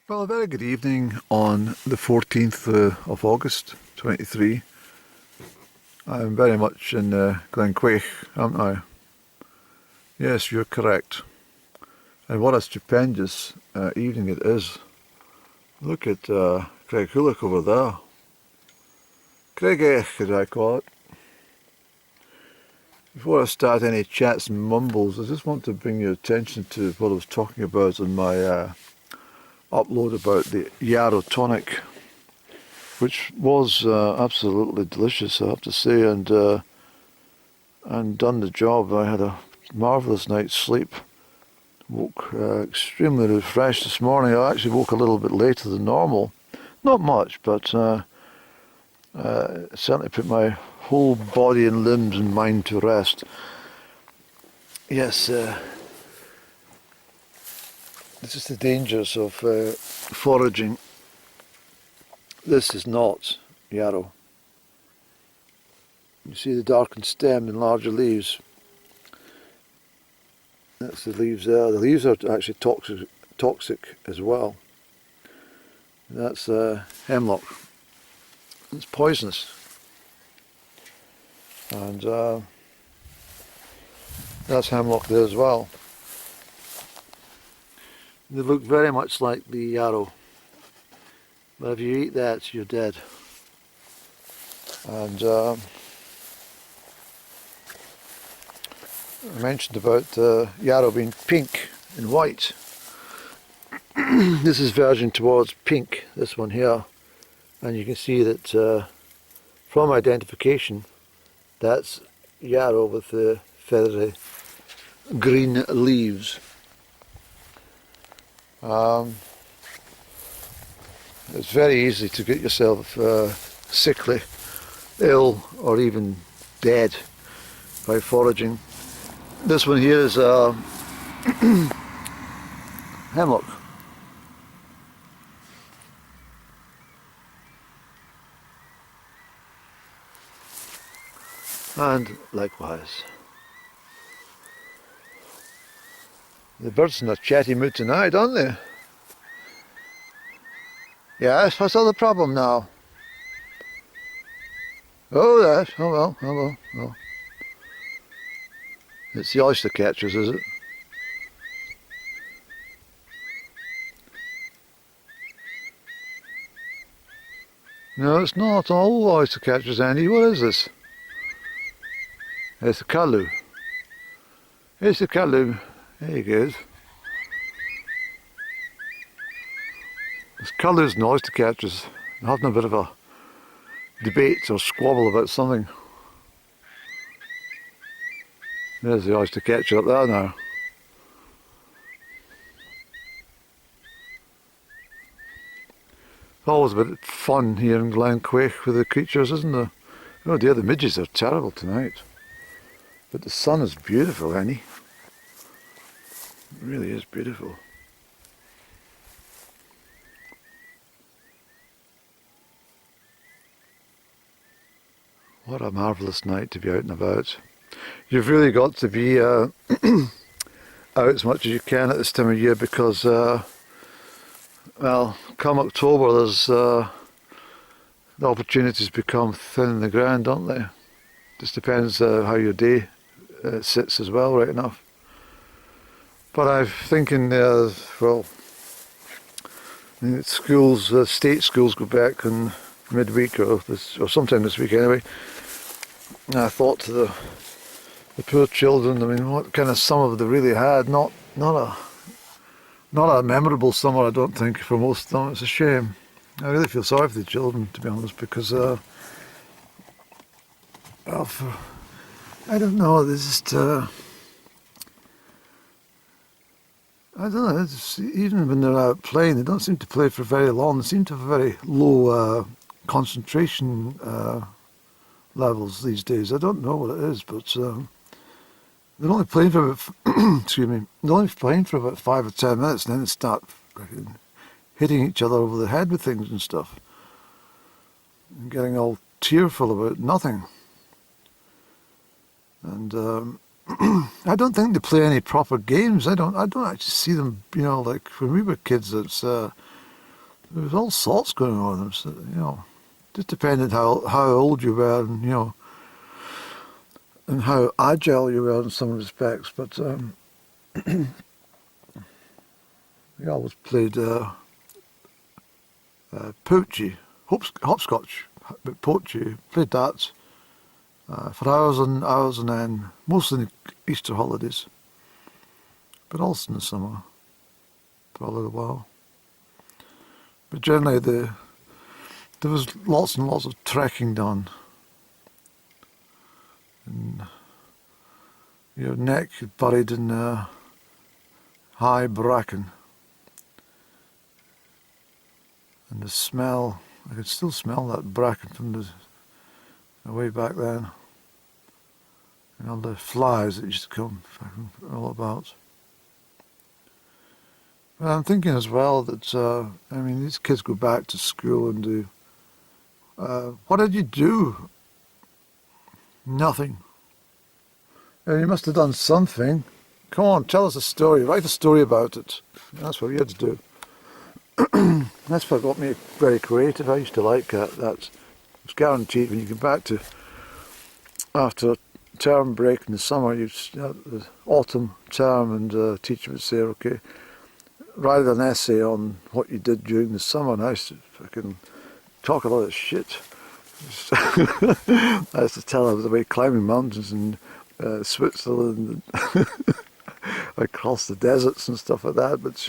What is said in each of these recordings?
Well, a very good evening on the 14th of August 23. I'm very much in Glen Quaich, aren't I? Yes, you're correct. And what a stupendous evening it is. Look at Crieff over there. Crieff, as I call it. Before I start any chats and mumbles, I just want to bring your attention to what I was talking about on my upload about the Yarrow tonic, which was absolutely delicious, I have to say, and done the job. I had a marvellous night's sleep. Woke extremely refreshed this morning. I actually woke a little bit later than normal. Not much, but certainly put my whole body and limbs and mind to rest. Yes, this is the dangers of foraging. This is not yarrow. You see the darkened stem and larger leaves. That's the leaves there. The leaves are actually toxic as well. That's hemlock. It's poisonous. And that's hemlock there as well. They look very much like the yarrow. But if you eat that, you're dead. And I mentioned about yarrow being pink and white. This is verging towards pink, this one here. And you can see that from identification, that's yarrow with the feathery green leaves. It's very easy to get yourself sickly, ill, or even dead by foraging. This one here is hemlock. And likewise. The birds in a chatty mood tonight, aren't they? Yes, what's all the problem now? Oh, yes, oh well, oh well, oh. It's the oyster catchers, is it? No, it's not all oyster catchers, Andy. What is this? It's the curlew. It's the curlew. There he goes. There's curlews and oyster catchers having a bit of a debate or squabble about something. There's the oyster catcher up there now. It's always a bit of fun here in Glen Quaich with the creatures, isn't there? Oh dear, the midges are terrible tonight. But the sun is beautiful, Annie. It really is beautiful. What a marvellous night to be out and about. You've really got to be out as much as you can at this time of year because, well, come October there's the opportunities become thin in the ground, don't they? Just depends how your day sits as well, right enough. But I'm thinking, well, schools, state schools go back in midweek or sometime this week anyway. And I thought to the poor children, I mean, what kind of summer they really had? Not a memorable summer, I don't think, for most of them. It's a shame. I really feel sorry for the children, to be honest, because well, I don't know. There's just I don't know. Even when they're out playing, they don't seem to play for very long. They seem to have very low concentration levels these days. I don't know what it is, but they're only playing for about excuse me. They're only playing for about 5 or 10 minutes, and then they start hitting each other over the head with things and stuff, and getting all tearful about nothing. And I don't think they play any proper games. I don't actually see them. You know, like when we were kids, it's There was all sorts going on. So, just depended how old you were, and and how agile you were in some respects. But we always played poachy, hopscotch, but poachy. Played that for hours and hours, and then mostly in the Easter holidays, but also in the summer for a little while. But generally, there was lots and lots of trekking done, and your neck buried in high bracken, and the smell. I could still smell that bracken from the way back then. And all the flies that used to come all about. But I'm thinking as well that, these kids go back to school and do, what did you do? Nothing. You must have done something. Come on, tell us a story. Write a story about it. That's what we had to do. That's what got me very creative. I used to like that. It's guaranteed when you get back to, after a term break in the summer, you the autumn term, and the teacher would say, okay, write an essay on what you did during the summer. And I used to fucking talk a lot of shit. I used to tell her I was away climbing mountains in Switzerland, and across the deserts and stuff like that, but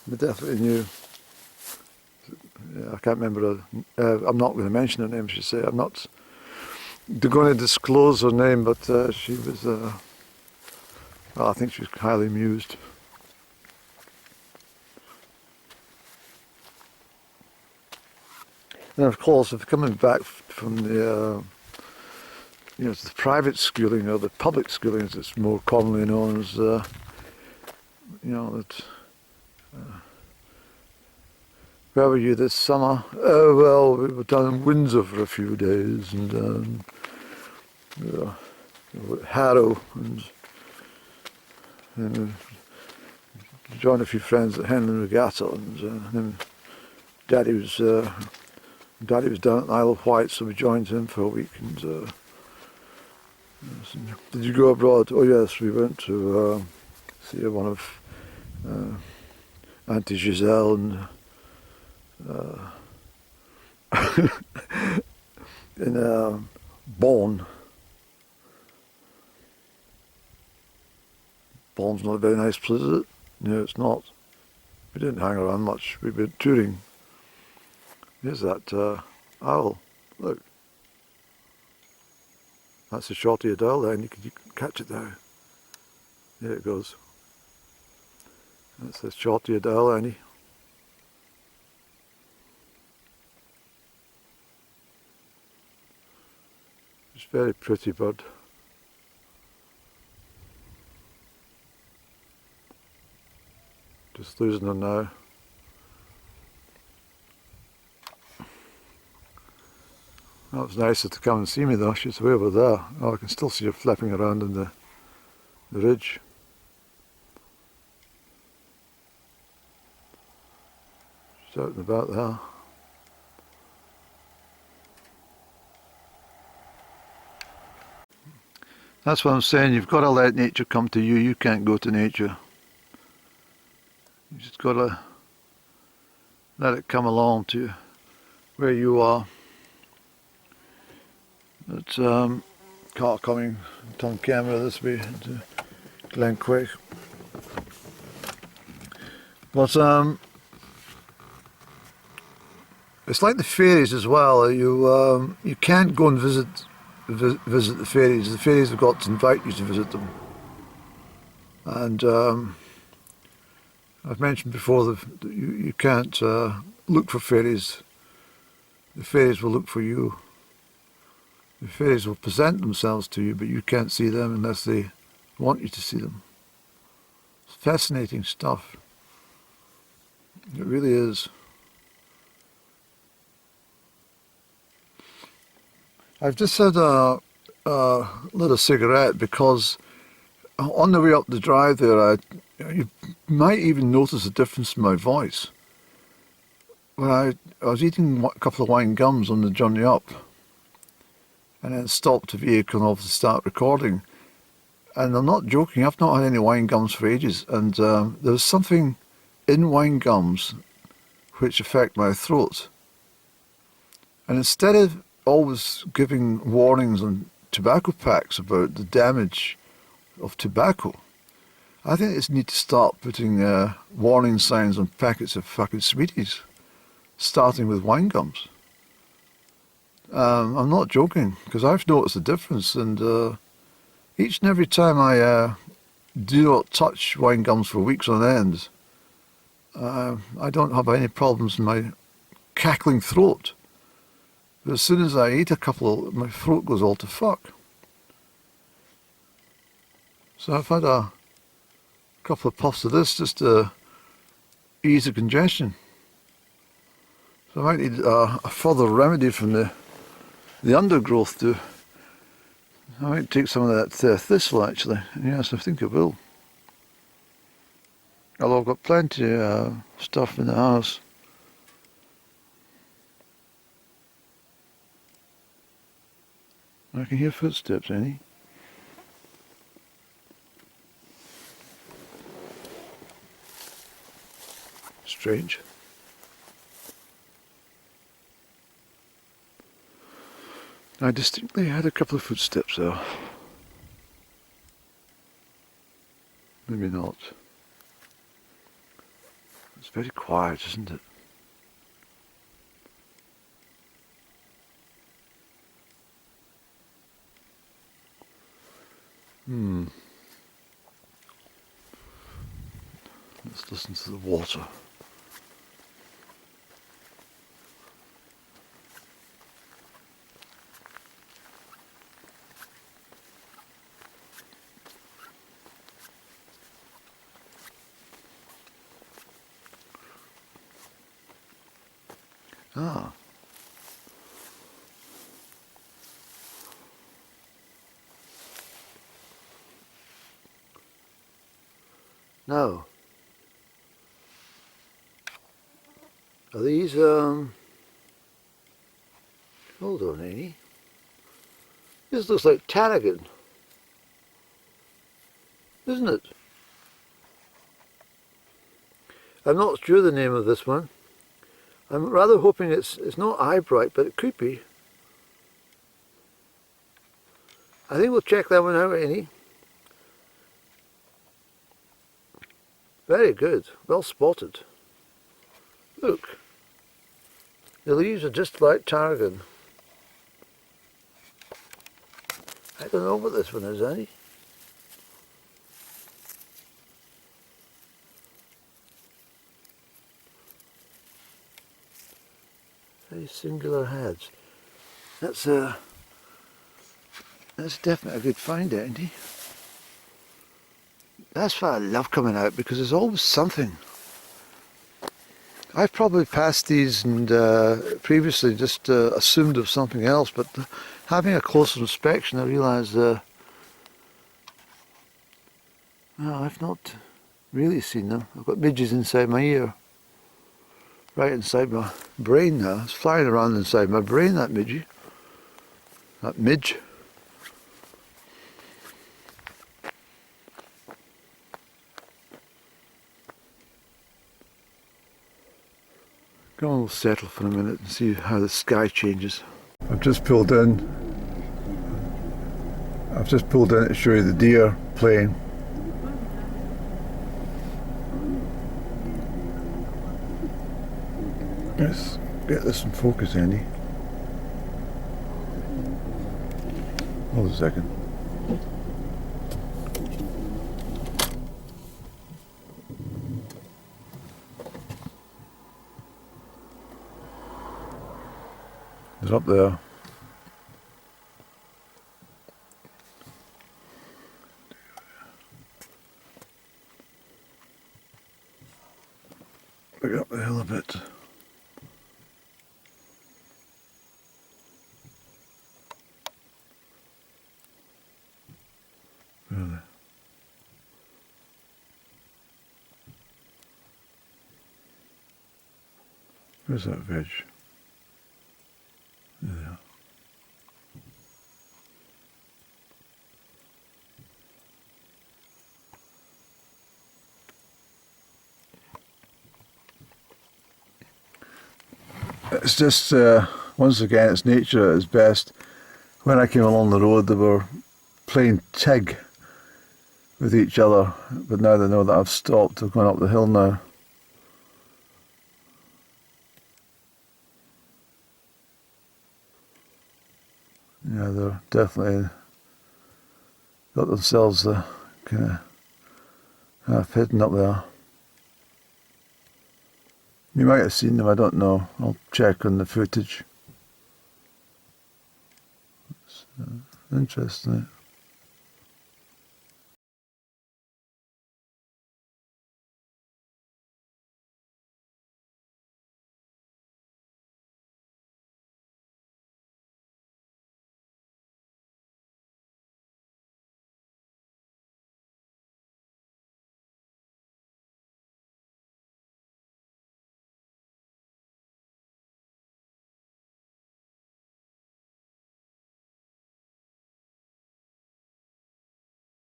we definitely knew. I can't remember I'm not going to mention her name, she said. I'm not going to disclose her name, but she was, I think she was highly amused. And of course, if coming back from the, the private schooling, or the public schooling as it's more commonly known as, where were you this summer? Oh, well, we were down in Windsor for a few days, and Harrow, and joined a few friends at Henley Regatta, and then Daddy was down at the Isle of Wight, so we joined him for a week. And did you go abroad? Oh yes, we went to see one of Auntie Giselle and in Bonn. Bonn's not a very nice place, is it? No, it's not. We didn't hang around much. We went touring. Here's that owl. Look. That's a short-eared owl there, and you can catch it there. There it goes. That's a short-eared owl, Annie. It's a very pretty bird. Just losing her now. That was nice to come and see me though. She's way over there. Oh, I can still see her flapping around in the ridge. She's out and about there. That's what I'm saying. You've got to let nature come to you. You can't go to nature. You just got to let it come along to where you are. It's car coming on camera this way into Glen Quaich. But it's like the fairies as well. You can't go and visit the fairies. The fairies have got to invite you to visit them. And I've mentioned before that you can't look for fairies. The fairies will look for you. The fairies will present themselves to you, but you can't see them unless they want you to see them. It's fascinating stuff. It really is. I've just had a little cigarette because on the way up the drive there, you might even notice a difference in my voice. I was eating a couple of wine gums on the journey up, and then stopped the vehicle and obviously start recording. And I'm not joking, I've not had any wine gums for ages, and there's something in wine gums which affect my throat. And instead of always giving warnings on tobacco packs about the damage of tobacco, I think they need to start putting warning signs on packets of fucking sweeties, starting with wine gums. I'm not joking, because I've noticed a difference, and each and every time I do not touch wine gums for weeks on end, I don't have any problems in my cackling throat. But as soon as I eat a couple, my throat goes all to fuck. So I've had a couple of puffs of this just to ease the congestion. So I might need a further remedy from the undergrowth to. I might take some of that thistle actually. Yes, I think I will. Although I've got plenty of stuff in the house. I can hear footsteps, Annie. Strange. I distinctly had a couple of footsteps there. Maybe not. It's very quiet, isn't it? Let's listen to the water. Ah. Now, are these, hold on, Annie. This looks like tarragon, isn't it? I'm not sure the name of this one. I'm rather hoping it's not eyebright, but it could be. I think we'll check that one out, Annie. Very good, well spotted. Look, the leaves are just like tarragon. I don't know what this one is, Annie. Very singular heads. That's definitely a good find, Andy. That's why I love coming out, because there's always something. I've probably passed these and previously just assumed of something else, but having a closer inspection, I realise I've not really seen them. I've got midges inside my ear, right inside my brain now. It's flying around inside my brain, that midge. That midge. Come on, we'll settle for a minute and see how the sky changes. I've just pulled in to show you the deer playing. Let's get this in focus, Andy. Hold a second. It's up there. Back up the hill a bit. Really. Where's that veg? Yeah. It's just, once again, it's nature at its best. When I came along the road, they were playing tag with each other, but now they know that I've stopped. They've gone up the hill now. Yeah, they're definitely got themselves kind of half hidden up there. You might have seen them, I don't know. I'll check on the footage. It's interesting.